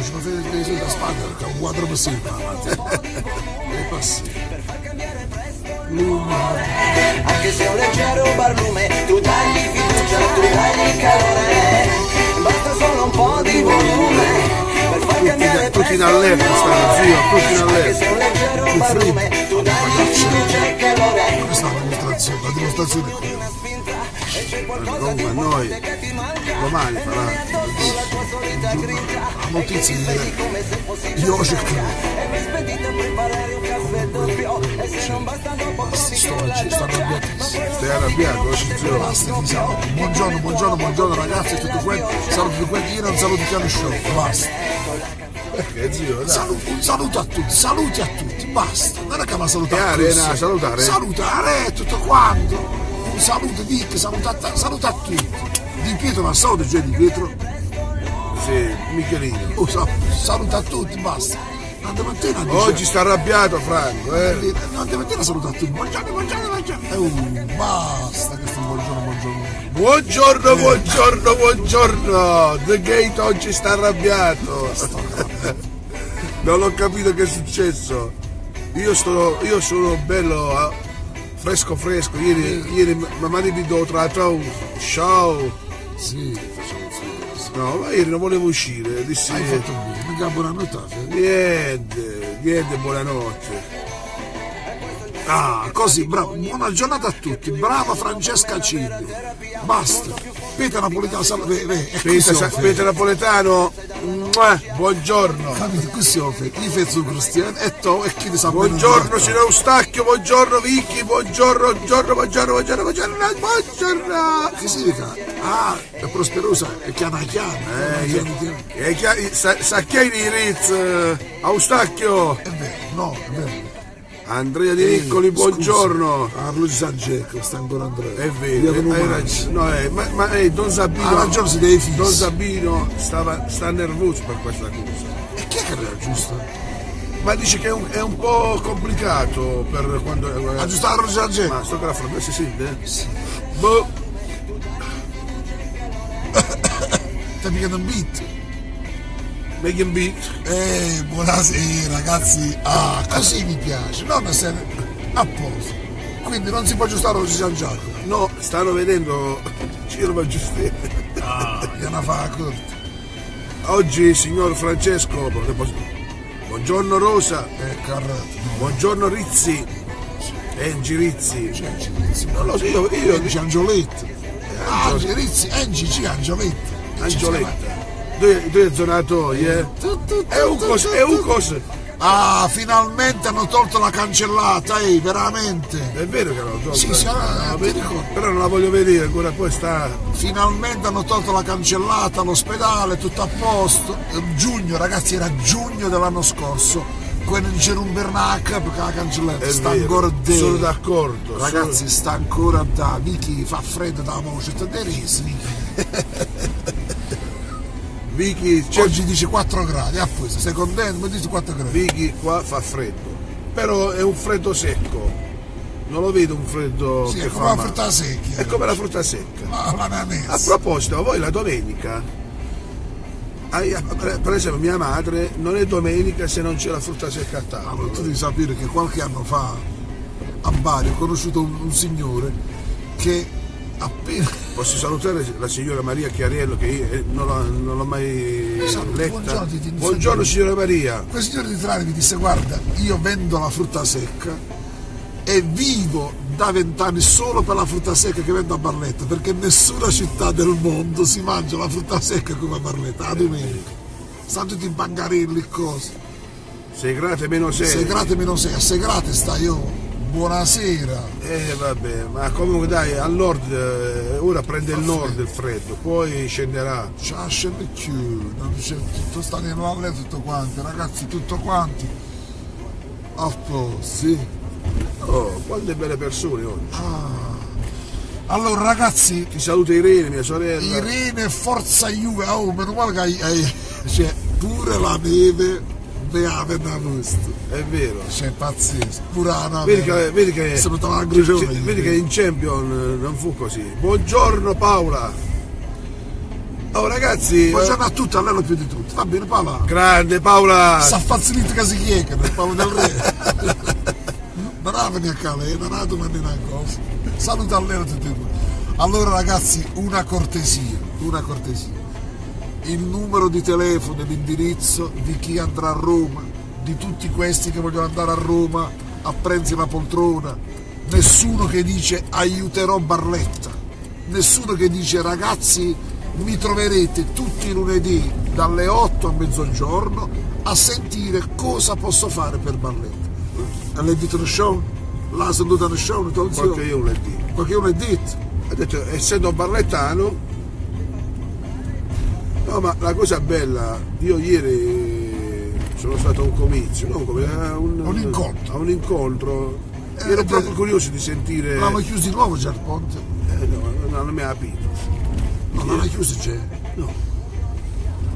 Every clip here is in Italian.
ci fa vedere dei soldi a spalla, che è un quadro per sé, è passivo. Anche se è un leggero barlume, tu dagli fiducia, tu dagli calore, basta solo un po' di volume per far cambiare tutti in allerta stanno, zio, tutti in anche se è allerta. un leggero barlume, tu dagli fiducia e calore. Questa è la dimostrazione è quella. Comunque a noi domani farà La notizia di oggi è che sto arrabbiatissimo. stai arrabbiato, oggi zio. Basta, ti saluto. Buongiorno ragazzi, tutto quanti. Saluto tutti quanti, io non saluto piano show, basta. Perché zio? Dai. Un saluto a tutti, saluti a tutti, basta. Non è che mi salutare. Salutare. Salutare tutto quanto. Un saluto, dite, saluta a tutti. Di Pietro, ma saluto già Di Pietro. Sì, Michelino. Saluta a tutti, basta. Non domattina Oggi sta arrabbiato Franco, non domattina saluta a tutti. Buongiorno. Basta, questo è Buongiorno. The Gate oggi sta arrabbiato. Non ho capito che è successo. Io sono bello fresco. Ieri mi manipito tra ciao. Sì, facciamo sì. No, ma ieri non volevo uscire, dissi. Hai fatto bene, mica buonanotte. Niente, buonanotte. Ah, così, bravo, buona giornata a tutti, brava Francesca Cilli. Basta. Peter Napolitano, Peter Napoletano, buongiorno. Capito, così ho fatto, io faccio cristiano e tu e chi ti sa. Buongiorno signor Eustachio, buongiorno Vicky, buongiorno. Che significa? Ah, è prosperosa, è chiana. Sacchiani Ritz, Eustachio. È vero, no, è vero. Andrea Di Niccoli, buongiorno. Luigi San Giacomo, sta ancora Andrea. È vero, hai ragione. No, ma Don Sabino. Ha ragione, si deve fissare. Don Sabino sta nervoso per questa cosa. E chi è che era giusto? Ma dice che è un po' complicato per quando. Aggiustare Luigi San Giacomo. Ma sto graffando, si sente? Sì. Boh. Stai picchiando un beat? Megan Beat. Buonasera ragazzi. Ah, così mi piace. No, ma sei a posto. Quindi non si può aggiustare Luigi San Giacomo. No, stanno vedendo Ciro Maggiustini. Gli una fa corta. Oggi signor Francesco. Buongiorno Rosa. Carrato. Buongiorno Rizzi. Engi Rizzi. Non lo so, io Engi Angioletti. Rizzi, Engi Angioletti. Angioletta. Due zonatoi, È un coso. Ah, finalmente hanno tolto la cancellata, veramente. È vero che l'hanno tolto. Sì, però non la voglio vedere, ancora poi sta. Finalmente hanno tolto la cancellata, l'ospedale, tutto a posto. Giugno, ragazzi, era giugno dell'anno scorso. Quando c'era un Bernac perché la cancellata sta ancora da. Sono d'accordo. Ragazzi, sta ancora da. Vicky fa freddo da voce, te risi. Vicky, oggi dice 4 gradi, apposta, sei contento? Mi dice 4 gradi. Vicky qua fa freddo, però è un freddo secco, non lo vedo un freddo sì, che è come la frutta secca. È come la frutta secca. A proposito, voi la domenica, per esempio mia madre, non è domenica se non c'è la frutta secca a tavola. Allora, tu devi sapere che qualche anno fa a Bari ho conosciuto un signore che appena. Posso salutare la signora Maria Chiariello che io non l'ho mai letta. Buongiorno signora Maria. Quel signore di Trani mi disse: guarda, io vendo la frutta secca e vivo da 20 anni solo per la frutta secca che vendo a Barletta, perché nessuna città del mondo si mangia la frutta secca come a Barletta la domenica. Stanno tutti in bancarelli cose. 6 gradi meno 6. 6 gradi meno 6, a 6 gradi sta io. Buonasera. Vabbè, ma comunque dai, al nord ora prende il nord il freddo, poi scenderà. Scende più, non c'è tutto sta nel letto tutto quanti, ragazzi, tutto quanti. A posto, sì. Oh, quante belle persone oggi. Allora ragazzi. Ti saluta Irene, mia sorella. Irene, forza Juve, meno male che c'è pure la neve. È vero, c'è pazzesco, pure la vedi che vedi che in Champion non fu così. Buongiorno Paola. Oh ragazzi, Buongiorno a tutti, a lei lo più di tutti. Va bene, Paola. grande Paola. S'affazzolita che si chiede, il Paolo del Re. Non ha venuto a cale, non ha domani una cosa. Saluta a lei a tutti. Allora ragazzi, una cortesia. Il numero di telefono e l'indirizzo di chi andrà a Roma, di tutti questi che vogliono andare a Roma a prendersi la poltrona. Nessuno che dice aiuterò Barletta, nessuno che dice ragazzi mi troverete tutti i lunedì dalle 8 a mezzogiorno a sentire cosa posso fare per Barletta. L'hai detto uno show? L'ha seduta uno show? Qualche io l'ho detto. Qualche uno l'ha detto? Ha detto, essendo barlettano, no, ma la cosa bella, io ieri sono stato a un comizio, no, a un incontro. Ero proprio curioso di sentire. L'hanno chiuso di nuovo già il ponte? No, non mi ha capito. Non l'hanno chiuso già? No.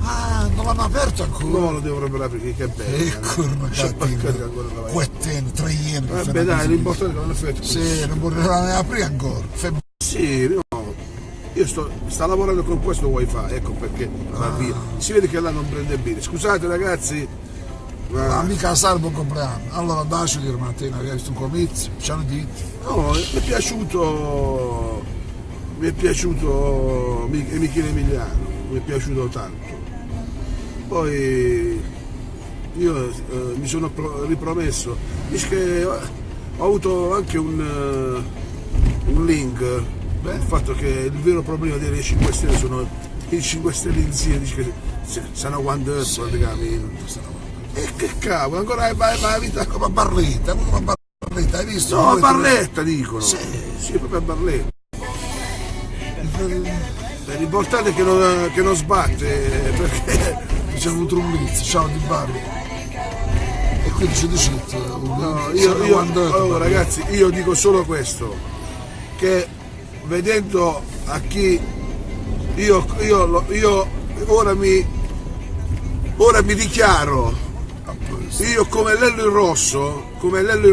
Ah, non l'hanno aperto ancora? No, lo dovrebbero aprire, che bello. Ecco, una cattiva. Quettene, 3 ieni. Vabbè dai, l'importante è che l'hanno fatto. Sì, non vorrei aprire ancora. Sì, no. Io sto lavorando con questo wifi, ecco perché va via. Si vede che là non prende bene. Scusate ragazzi. Amica Sara, buon compleanno. Allora Dacio di mattina abbiamo visto un comizio, ci hanno detto. No, mi è piaciuto Michele Emiliano, mi è piaciuto tanto. Poi io mi sono ripromesso, dice che ho avuto anche un link, il fatto che il vero problema delle 5 Stelle sono i 5 Stelle insieme, dice che sono quando praticamente. E che cavolo, ancora la vita come a Barletta, hai visto? No, a Barletta dicono. Sì, proprio a Barletta. L'importante è che non sbatte, perché c'è avuto un blitz, ciao Di Barri. E quindi ci dice ragazzi, io dico solo questo, che vedendo a chi io ora mi dichiaro, io come Lello il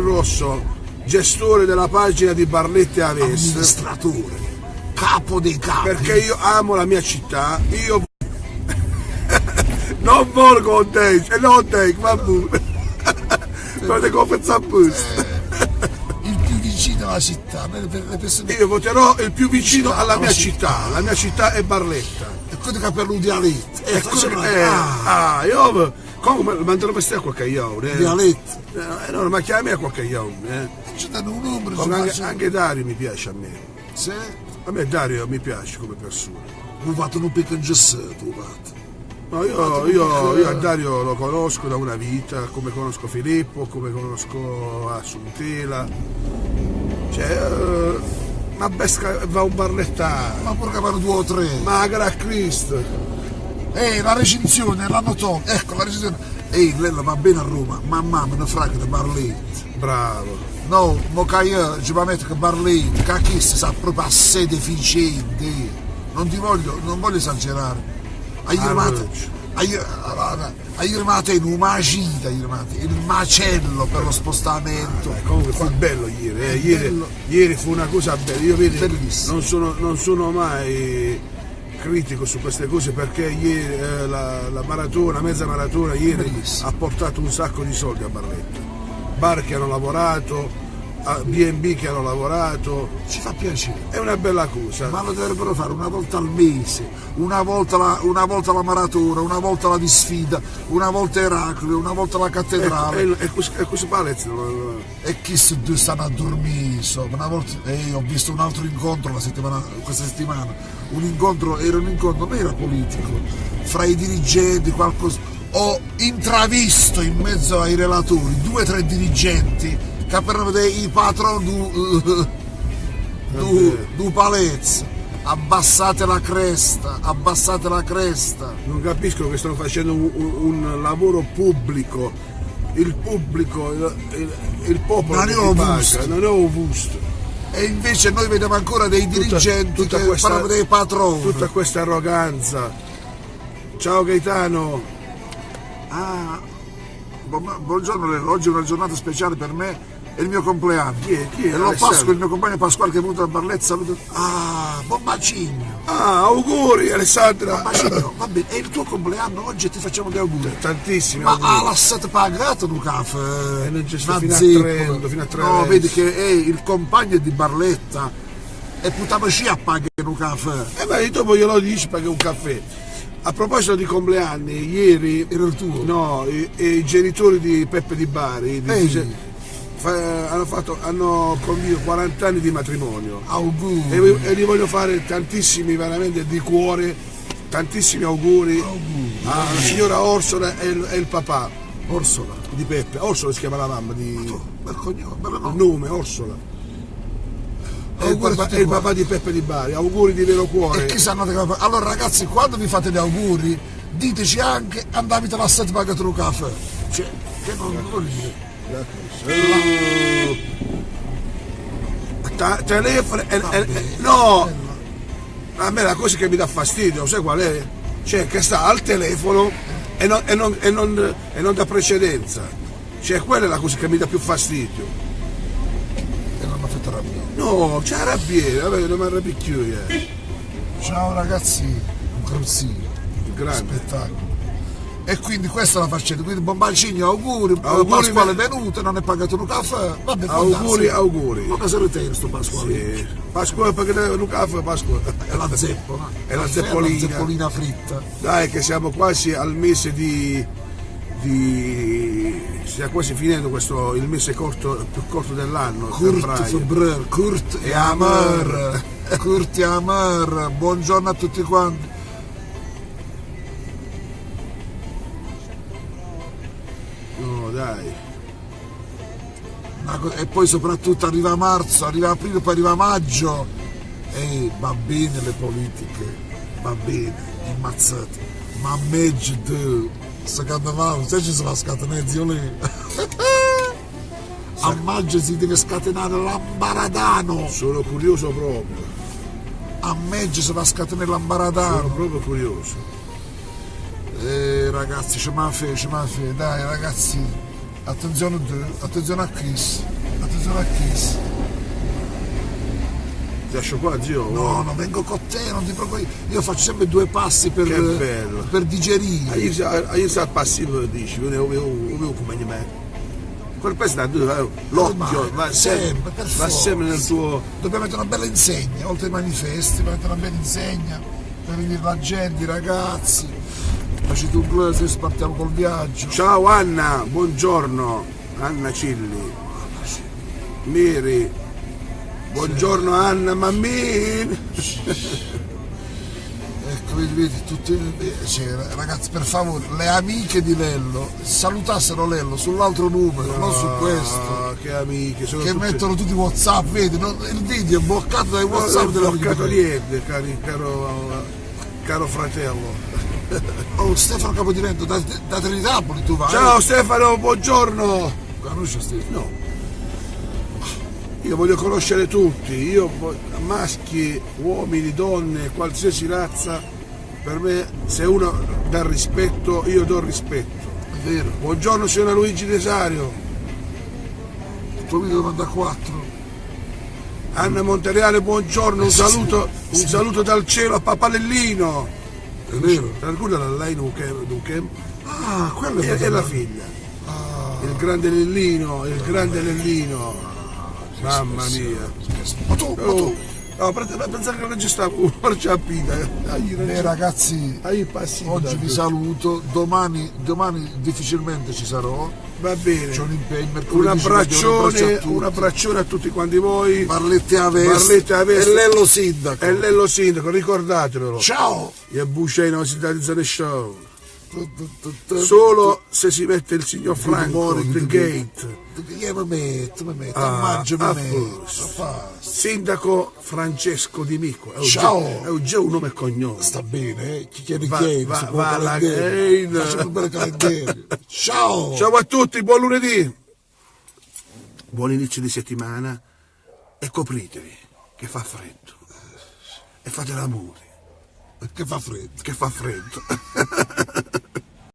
Rosso, gestore della pagina di Barletta Aves, amministratore, capo dei capi, perché io amo la mia città, io non voglio con te, ma fate confessa il più vicino alla città, le persone... Io voterò il più vicino alla mia città, la mia città è Barletta. E quello che ha per lui dialetto. Io come mandano per stare qualche ione. Dialetto. No, ma chiami a qualche ione. Ci danno un numero. Anche Dario mi piace a me. Sì? A me Dario mi piace come persona. Ho fatto un picco ingessato, no, io a Dario lo conosco da una vita, come conosco Filippo, come conosco Assuntela. Cioè, ma besca va un barlettano. Ma pure che vanno 2 o 3. Magra a Cristo. La recensione, l'hanno tolto. Ecco, la recensione. Lella va bene a Roma, ma mamma ne frega di Barletta. Bravo. No, mo che io ci va mettere che Barletta, che chi si sa proprio a sé deficiente. Non voglio esagerare. Ieri mattina un macita, il macello per lo spostamento. Comunque fu bello ieri. Ieri fu una cosa bella. Io non sono mai critico su queste cose, perché ieri la maratona, mezza maratona ieri bellissimo. Ha portato un sacco di soldi a Barletta. Bar che hanno lavorato, B&B che hanno lavorato. Ci fa piacere. È una bella cosa. Ma lo dovrebbero fare una volta al mese, una volta la maratona, una volta la disfida, una volta Eraclio, una volta la cattedrale. E questo palazzo. E chi si due stanno a dormire, una volta. Ho visto un altro incontro questa settimana. Era un incontro, non era politico, fra i dirigenti, qualcosa. Ho intravisto in mezzo ai relatori 2 o 3 dirigenti che per vedere i patroni du palazzo. Abbassate la cresta. Non capiscono che stanno facendo un lavoro pubblico. Il popolo non ho visto. E invece noi vediamo ancora dei dirigenti che parlano dei patroni. Tutta questa arroganza. Ciao Gaetano. Buongiorno, oggi è una giornata speciale per me, è il mio compleanno. Chi è? E lo Pasqua, il mio compagno Pasquale che è venuto a Barletta, saluto. buon bacino. Ah, auguri Alessandra. Bacino, va bene, è il tuo compleanno oggi e ti facciamo gli auguri. Tantissimi Ma auguri. ha lasciato pagato un caffè? E non c'è sta Una fino a zeppola. Trento, fino a Trento. No, vedi che è il compagno di Barletta e puttana a pagare un caffè. Ma dopo glielo dici perché un caffè. A proposito di compleanni, ieri Era il tuo? no, i genitori di Peppe di Bari hanno compiuto 40 anni di matrimonio Auguri. e gli voglio fare tantissimi, veramente di cuore, tantissimi auguri alla signora Orsola e il papà Orsola. di Peppe. Orsola si chiama la mamma di Bel cognome, bello il nome. nome, Orsola. E Auguri a tutti il quanti. papà di Peppe di Bari, auguri di vero E cuore. chi sanno che... Allora ragazzi, quando vi fate gli auguri, diteci anche andavate la sette pagato un caffè. Cioè, che non vuol dire. Telefono no, a me la cosa che mi dà fastidio, sai qual è? Cioè che sta al telefono e non dà precedenza. Cioè quella è la cosa che mi dà più fastidio. E non mi fate arrabbiare. No, c'è arrabbiare, vabbè, non mi arrabbi più. Ciao ragazzi, un cruzzino. Grande. Spettacolo. E quindi questa è la faccenda, quindi buon bacino, auguri, Auguri, Pasquale è venuto, non è pagato un caffè, vabbè, Auguri, auguri. Ma cosa ritieni sto Pasquale? Sì. Pasqua perché non caffè, Pasqua. È la zeppola. È la Caffè, zeppolina. La zeppolina fritta. Dai che siamo quasi al mese stiamo quasi finendo questo, il mese più corto dell'anno, Febbraio, Kurt e Amar. Kurt e Amar, buongiorno a tutti quanti. No, dai. E poi soprattutto arriva marzo, arriva aprile, poi arriva maggio e va bene le politiche, va bene, ammazzate, ma meglio secondo me, se ci sono scatenati zio lì. A maggio si deve scatenare l'ambaradano, Sono curioso proprio. a maggio si va a scatenare Sono l'ambaradano. proprio curioso. Ragazzi, c'è ma fe, dai ragazzi, attenzione a Chris, attenzione a Chris. Ti lascio qua, zio? No, non vengo con te, non ti preoccupare. Io faccio sempre due passi per, Che bello. per digerire. Io sto al passivo, dici, io come me. Quel pezzo da l'occhio va per sempre forza. nel tuo. Dobbiamo mettere una bella insegna, oltre ai manifesti, dobbiamo mettere una bella insegna per venire la gente, i ragazzi. Facete un plus, partiamo col viaggio. Ciao Anna, buongiorno. Anna Cilli. Miri. Buongiorno Anna Mammin. Ecco, vedi, tutti, cioè, ragazzi, per favore, le amiche di Lello salutassero Lello sull'altro numero, non su questo. Ah, che amiche, sono Che tutte... mettono tutti WhatsApp, vedi, il video è bloccato dai WhatsApp Non della ho bloccato niente, caro fratello. Oh, Stefano Capodimento, da Trinidapoli tu vai? Ciao Stefano, buongiorno. Conosci Stefano? No. Io voglio conoscere tutti, maschi, uomini, donne, qualsiasi razza, per me se uno dà rispetto, io do rispetto. È vero. Buongiorno signora Luigi Desario. Il tuo video 94. Anna Montereale, buongiorno, un saluto dal cielo a Papà Lellino. È vero. Tranquilla lei non che Ah, quello è è la figlia. Il grande Lellino. Mamma mia. Ma tu, No, pensare che non ci sta marciapita. ragazzi, Ai passi. oggi vi saluto, domani difficilmente ci sarò, Va bene. c'è un impegno, Un mercoledì ci vediamo, abbraccione, tutti. a tutti quanti voi. Barlette a Vest Barlette a Vest. e Lello Sindaco. E Lello Sindaco, ricordatevelo. Ciao! E Buscei non si dà di Zone Show. Solo se si mette il signor Franco del Gate. Io mi metto, a maggio mi metto. Sindaco Francesco Di Mico. Ciao. È già un nome e cognome. Sta bene, chi chiede Va- Gate, va- si può va alla calendario. Gate. Facciamo un bel calendario. Ciao! Ciao a tutti, buon lunedì. Buon inizio di settimana e copritevi, che fa freddo. E fate l'amore, Che fa freddo. che fa freddo.